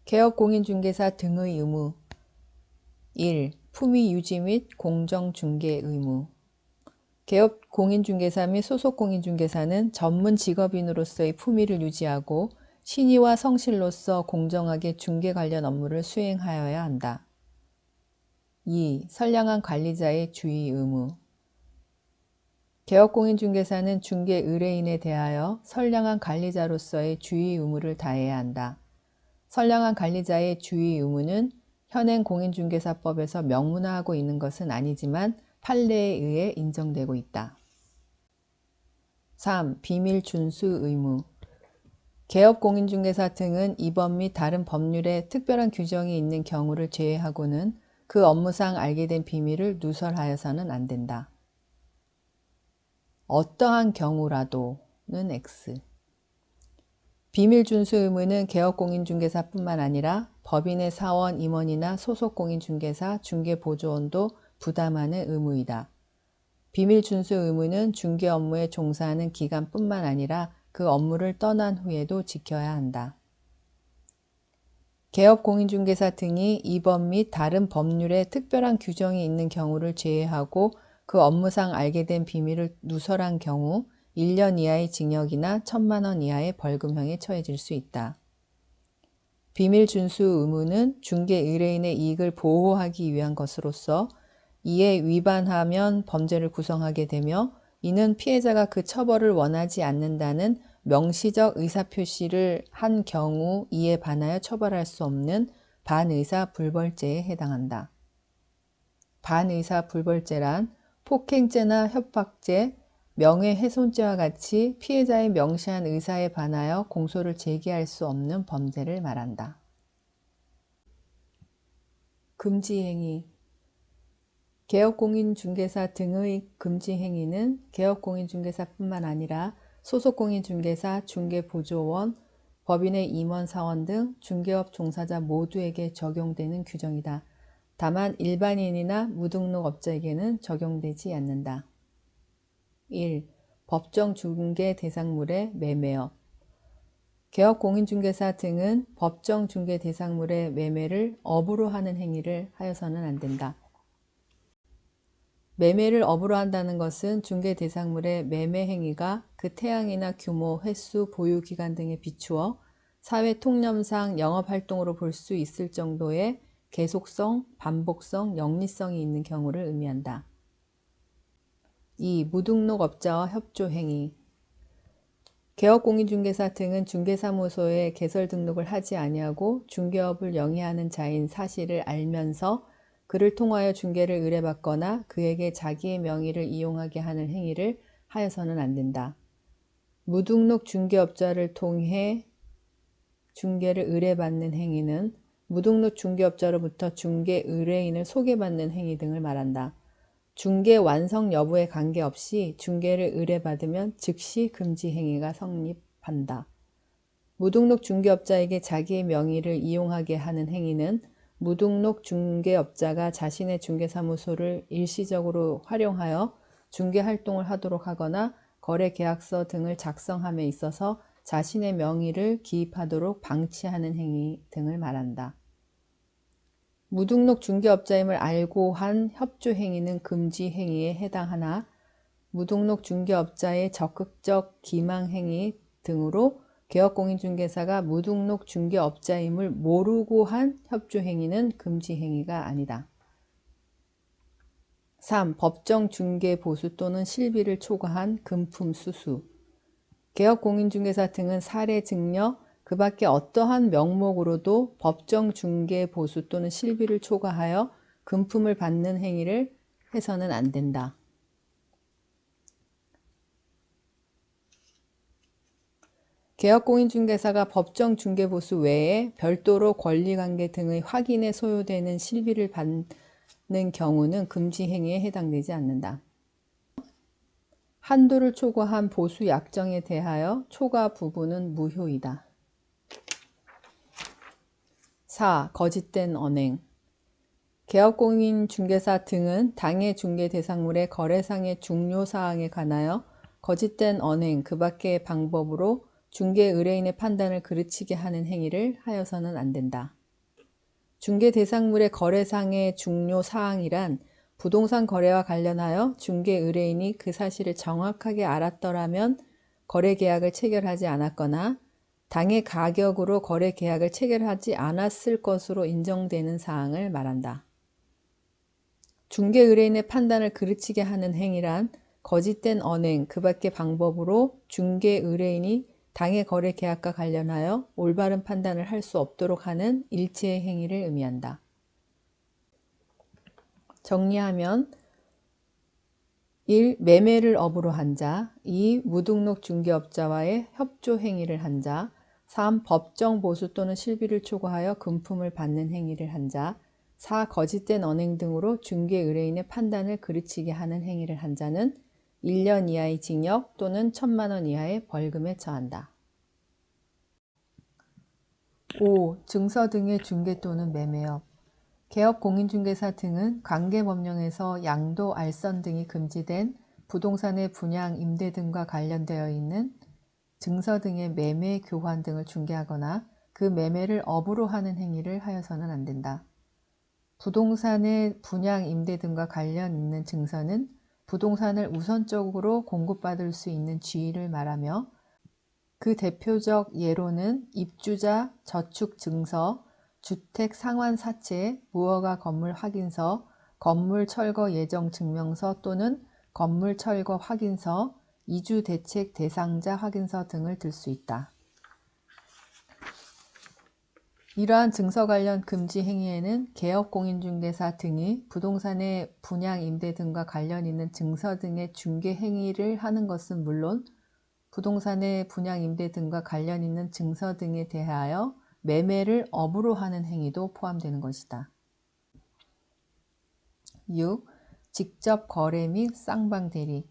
개업공인중개사 등의 의무 1. 품위 유지 및 공정중개 의무 개업공인중개사 및 소속공인중개사는 전문 직업인으로서의 품위를 유지하고 신의와 성실로서 공정하게 중개 관련 업무를 수행하여야 한다. 2. 선량한 관리자의 주의 의무 개업공인중개사는 중개 의뢰인에 대하여 선량한 관리자로서의 주의 의무를 다해야 한다. 선량한 관리자의 주의 의무는 현행 공인중개사법에서 명문화하고 있는 것은 아니지만 판례에 의해 인정되고 있다. 3. 비밀 준수 의무 개업공인중개사 등은 이 법 및 다른 법률에 특별한 규정이 있는 경우를 제외하고는 그 업무상 알게 된 비밀을 누설하여서는 안 된다. 어떠한 경우라도는 X. 비밀 준수 의무는 개업공인중개사뿐만 아니라 법인의 사원, 임원이나 소속공인중개사, 중개보조원도 부담하는 의무이다. 비밀 준수 의무는 중개 업무에 종사하는 기간뿐만 아니라 그 업무를 떠난 후에도 지켜야 한다. 개업공인중개사 등이 이 법 및 다른 법률에 특별한 규정이 있는 경우를 제외하고 그 업무상 알게 된 비밀을 누설한 경우 1년 이하의 징역이나 1,000만 원 이하의 벌금형에 처해질 수 있다. 비밀 준수 의무는 중개 의뢰인의 이익을 보호하기 위한 것으로서 이에 위반하면 범죄를 구성하게 되며 이는 피해자가 그 처벌을 원하지 않는다는 명시적 의사표시를 한 경우 이에 반하여 처벌할 수 없는 반의사 불벌죄에 해당한다. 반의사 불벌죄란 폭행죄나 협박죄, 명예훼손죄와 같이 피해자의 명시한 의사에 반하여 공소를 제기할 수 없는 범죄를 말한다. 금지행위 개업공인중개사 등의 금지행위는 개업공인중개사뿐만 아니라 소속공인중개사, 중개보조원, 법인의 임원, 사원 등 중개업 종사자 모두에게 적용되는 규정이다. 다만 일반인이나 무등록업자에게는 적용되지 않는다. 1. 법정 중개 대상물의 매매업 개업공인중개사 등은 법정 중개 대상물의 매매를 업으로 하는 행위를 하여서는 안 된다. 매매를 업으로 한다는 것은 중개 대상물의 매매 행위가 그 태양이나 규모, 횟수, 보유기간 등에 비추어 사회 통념상 영업활동으로 볼 수 있을 정도의 계속성, 반복성, 영리성이 있는 경우를 의미한다. 2. 무등록업자와 협조행위 개업공인중개사 등은 중개사무소에 개설 등록을 하지 아니하고 중개업을 영위하는 자인 사실을 알면서 그를 통하여 중개를 의뢰받거나 그에게 자기의 명의를 이용하게 하는 행위를 하여서는 안 된다. 무등록 중개업자를 통해 중개를 의뢰받는 행위는 무등록 중개업자로부터 중개 의뢰인을 소개받는 행위 등을 말한다. 중개 완성 여부에 관계없이 중개를 의뢰받으면 즉시 금지 행위가 성립한다. 무등록 중개업자에게 자기의 명의를 이용하게 하는 행위는 무등록 중개업자가 자신의 중개사무소를 일시적으로 활용하여 중개활동을 하도록 하거나 거래계약서 등을 작성함에 있어서 자신의 명의를 기입하도록 방치하는 행위 등을 말한다. 무등록 중개업자임을 알고 한 협조행위는 금지행위에 해당하나 무등록 중개업자의 적극적 기망행위 등으로 개업공인중개사가 무등록 중개업자임을 모르고 한 협조행위는 금지행위가 아니다. 3. 법정 중개보수 또는 실비를 초과한 금품 수수 개업공인중개사 등은 사례 증여, 그 밖에 어떠한 명목으로도 법정 중개 보수 또는 실비를 초과하여 금품을 받는 행위를 해서는 안 된다. 개업공인중개사가 법정 중개 보수 외에 별도로 권리관계 등의 확인에 소요되는 실비를 받는 경우는 금지 행위에 해당되지 않는다. 한도를 초과한 보수 약정에 대하여 초과 부분은 무효이다. 4. 거짓된 언행 개업공인중개사 등은 당해 중개 대상물의 거래상의 중요사항에 관하여 거짓된 언행, 그 밖의 방법으로 중개 의뢰인의 판단을 그르치게 하는 행위를 하여서는 안 된다. 중개 대상물의 거래상의 중요 사항이란 부동산 거래와 관련하여 중개 의뢰인이 그 사실을 정확하게 알았더라면 거래 계약을 체결하지 않았거나 당해 가격으로 거래 계약을 체결하지 않았을 것으로 인정되는 사항을 말한다. 중개 의뢰인의 판단을 그르치게 하는 행위란 거짓된 언행, 그 밖의 방법으로 중개 의뢰인이 당해 거래 계약과 관련하여 올바른 판단을 할 수 없도록 하는 일체의 행위를 의미한다. 정리하면 1. 매매를 업으로 한 자. 2. 무등록 중개업자와의 협조 행위를 한 자. 3. 법정 보수 또는 실비를 초과하여 금품을 받는 행위를 한 자. 4. 거짓된 언행 등으로 중개 의뢰인의 판단을 그르치게 하는 행위를 한 자는 1년 이하의 징역 또는 1,000만 원 이하의 벌금에 처한다. 5. 증서 등의 중개 또는 매매업. 개업 공인중개사 등은 관계법령에서 양도, 알선 등이 금지된 부동산의 분양, 임대 등과 관련되어 있는 증서 등의 매매, 교환 등을 중개하거나 그 매매를 업으로 하는 행위를 하여서는 안 된다. 부동산의 분양, 임대 등과 관련 있는 증서는 부동산을 우선적으로 공급받을 수 있는 지위를 말하며 그 대표적 예로는 입주자 저축증서, 주택 상환 사채, 무허가 건물 확인서, 건물 철거 예정 증명서 또는 건물 철거 확인서, 이주 대책 대상자 확인서 등을 들 수 있다. 이러한 증서 관련 금지 행위에는 개업공인중개사 등이 부동산의 분양, 임대 등과 관련 있는 증서 등의 중개 행위를 하는 것은 물론 부동산의 분양, 임대 등과 관련 있는 증서 등에 대하여 매매를 업으로 하는 행위도 포함되는 것이다. 6. 직접 거래 및 쌍방 대리.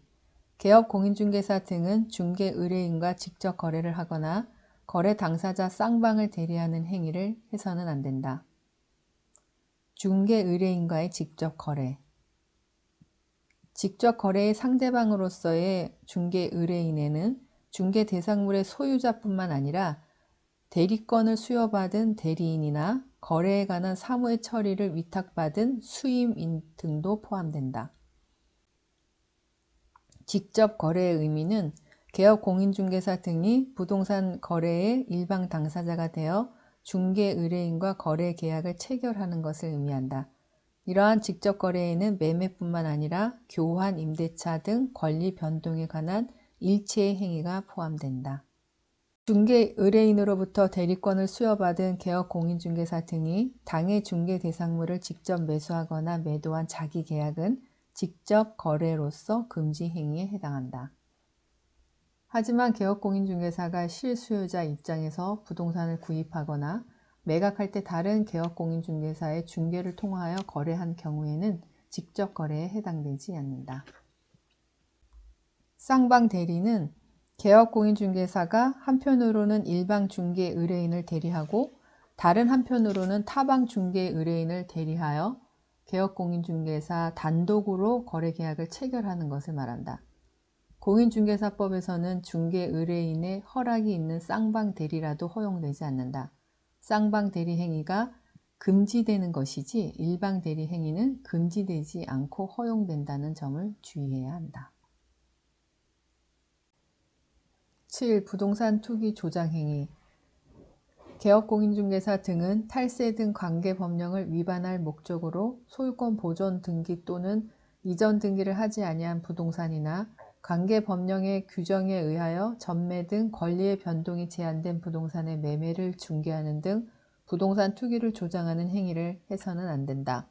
개업 공인중개사 등은 중개 의뢰인과 직접 거래를 하거나 거래 당사자 쌍방을 대리하는 행위를 해서는 안 된다. 중개 의뢰인과의 직접 거래. 직접 거래의 상대방으로서의 중개 의뢰인에는 중개 대상물의 소유자뿐만 아니라 대리권을 수여받은 대리인이나 거래에 관한 사무의 처리를 위탁받은 수임인 등도 포함된다. 직접 거래의 의미는 개업 공인중개사 등이 부동산 거래의 일방 당사자가 되어 중개 의뢰인과 거래 계약을 체결하는 것을 의미한다. 이러한 직접 거래에는 매매뿐만 아니라 교환, 임대차 등 권리 변동에 관한 일체의 행위가 포함된다. 중개 의뢰인으로부터 대리권을 수여받은 개업 공인중개사 등이 당해 중개 대상물을 직접 매수하거나 매도한 자기 계약은 직접 거래로서 금지 행위에 해당한다. 하지만 개업 공인중개사가 실수요자 입장에서 부동산을 구입하거나 매각할 때 다른 개업 공인중개사의 중개를 통하여 거래한 경우에는 직접 거래에 해당되지 않는다. 쌍방 대리는 개업 공인중개사가 한편으로는 일방 중개 의뢰인을 대리하고 다른 한편으로는 타방 중개 의뢰인을 대리하여 개업 공인중개사 단독으로 거래 계약을 체결하는 것을 말한다. 공인중개사법에서는 중개 의뢰인의 허락이 있는 쌍방 대리라도 허용되지 않는다. 쌍방 대리 행위가 금지되는 것이지 일방 대리 행위는 금지되지 않고 허용된다는 점을 주의해야 한다. 7. 부동산 투기 조장 행위. 개업 공인중개사 등은 탈세 등 관계 법령을 위반할 목적으로 소유권 보존 등기 또는 이전 등기를 하지 아니한 부동산이나 관계 법령의 규정에 의하여 전매 등 권리의 변동이 제한된 부동산의 매매를 중개하는 등 부동산 투기를 조장하는 행위를 해서는 안 된다.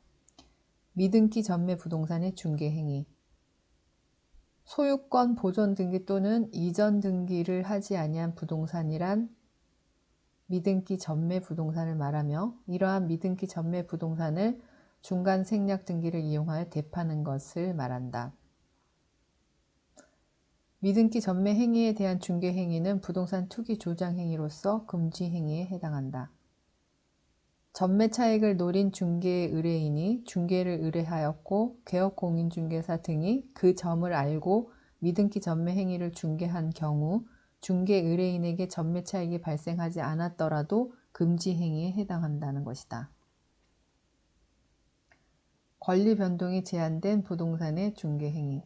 미등기 전매 부동산의 중개 행위. 소유권 보존 등기 또는 이전 등기를 하지 아니한 부동산이란 미등기 전매 부동산을 말하며 이러한 미등기 전매 부동산을 중간 생략 등기를 이용하여 대파는 것을 말한다. 미등기 전매 행위에 대한 중개 행위는 부동산 투기 조장 행위로서 금지 행위에 해당한다. 전매 차익을 노린 중개 의뢰인이 중개를 의뢰하였고 개업 공인중개사 등이 그 점을 알고 미등기 전매 행위를 중개한 경우 중개 의뢰인에게 전매 차익이 발생하지 않았더라도 금지 행위에 해당한다는 것이다. 권리 변동이 제한된 부동산의 중개 행위.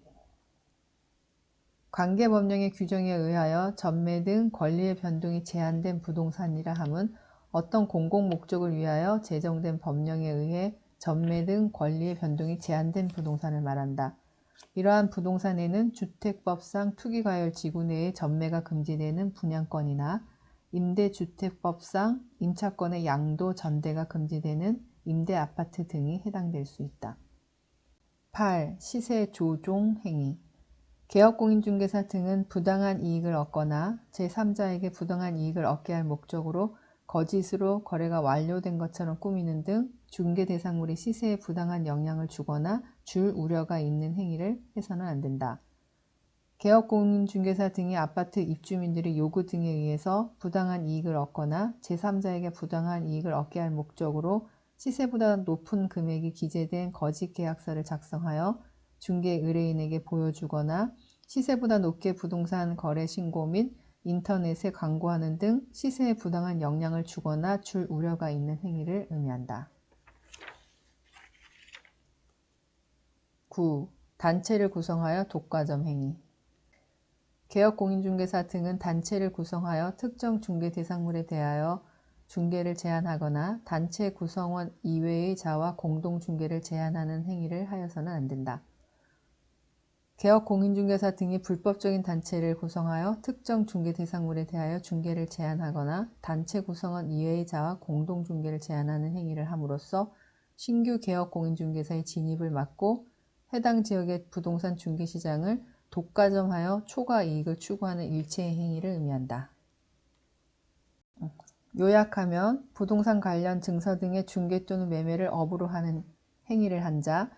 관계법령의 규정에 의하여 전매 등 권리의 변동이 제한된 부동산이라 함은 어떤 공공 목적을 위하여 제정된 법령에 의해 전매 등 권리의 변동이 제한된 부동산을 말한다. 이러한 부동산에는 주택법상 투기과열 지구 내에 전매가 금지되는 분양권이나 임대주택법상 임차권의 양도 전대가 금지되는 임대아파트 등이 해당될 수 있다. 8. 시세 조종 행위. 개업공인중개사 등은 부당한 이익을 얻거나 제3자에게 부당한 이익을 얻게 할 목적으로 거짓으로 거래가 완료된 것처럼 꾸미는 등 중개 대상물의 시세에 부당한 영향을 주거나 줄 우려가 있는 행위를 해서는 안 된다. 개업공인중개사 등이 아파트 입주민들의 요구 등에 의해서 부당한 이익을 얻거나 제3자에게 부당한 이익을 얻게 할 목적으로 시세보다 높은 금액이 기재된 거짓 계약서를 작성하여 중개 의뢰인에게 보여주거나 시세보다 높게 부동산 거래 신고 및 인터넷에 광고하는 등 시세에 부당한 영향을 주거나 줄 우려가 있는 행위를 의미한다. 9. 단체를 구성하여 독과점 행위. 개업공인중개사 등은 단체를 구성하여 특정 중개 대상물에 대하여 중개를 제한하거나 단체 구성원 이외의 자와 공동중개를 제한하는 행위를 하여서는 안 된다. 개업공인중개사 등이 불법적인 단체를 구성하여 특정 중개 대상물에 대하여 중개를 제한하거나 단체 구성원 이외의 자와 공동중개를 제한하는 행위를 함으로써 신규 개업공인중개사의 진입을 막고 해당 지역의 부동산 중개시장을 독과점하여 초과 이익을 추구하는 일체의 행위를 의미한다. 요약하면 부동산 관련 증서 등의 중개 또는 매매를 업으로 하는 행위를 한 자,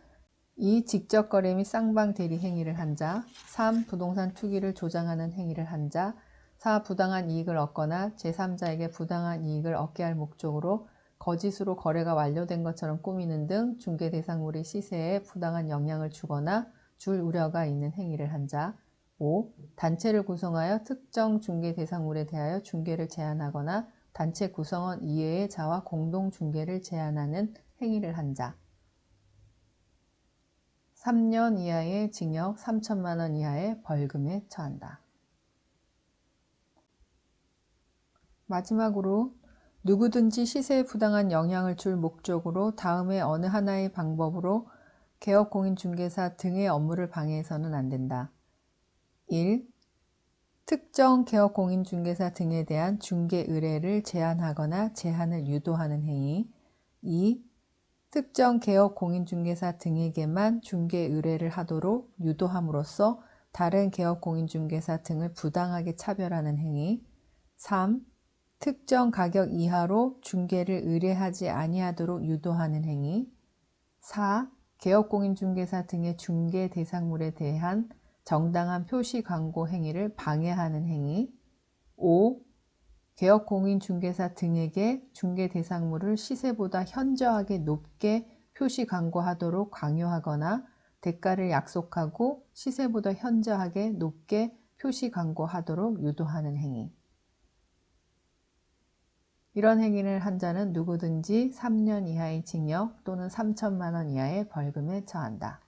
2. 직접 거래 및 쌍방 대리 행위를 한 자, 3. 부동산 투기를 조장하는 행위를 한 자, 4. 부당한 이익을 얻거나 제3자에게 부당한 이익을 얻게 할 목적으로 거짓으로 거래가 완료된 것처럼 꾸미는 등 중개 대상물의 시세에 부당한 영향을 주거나 줄 우려가 있는 행위를 한 자, 5. 단체를 구성하여 특정 중개 대상물에 대하여 중개를 제한하거나 단체 구성원 이외의 자와 공동 중개를 제한하는 행위를 한 자. 3년 이하의 징역 3천만 원 이하의 벌금에 처한다. 마지막으로 누구든지 시세에 부당한 영향을 줄 목적으로 다음의 어느 하나의 방법으로 개업공인중개사 등의 업무를 방해해서는 안 된다. 1. 특정 개업공인중개사 등에 대한 중개 의뢰를 제한하거나 제한을 유도하는 행위. 2. 특정 개업공인중개사 등에게만 중개 의뢰를 하도록 유도함으로써 다른 개업공인중개사 등을 부당하게 차별하는 행위. 3. 특정 가격 이하로 중개를 의뢰하지 아니하도록 유도하는 행위. 4. 개업공인중개사 등의 중개 대상물에 대한 정당한 표시 광고 행위를 방해하는 행위. 5. 개업공인중개사 등에게 중개 대상물을 시세보다 현저하게 높게 표시 광고하도록 강요하거나 대가를 약속하고 시세보다 현저하게 높게 표시 광고하도록 유도하는 행위. 이런 행위를 한 자는 누구든지 3년 이하의 징역 또는 3천만 원 이하의 벌금에 처한다.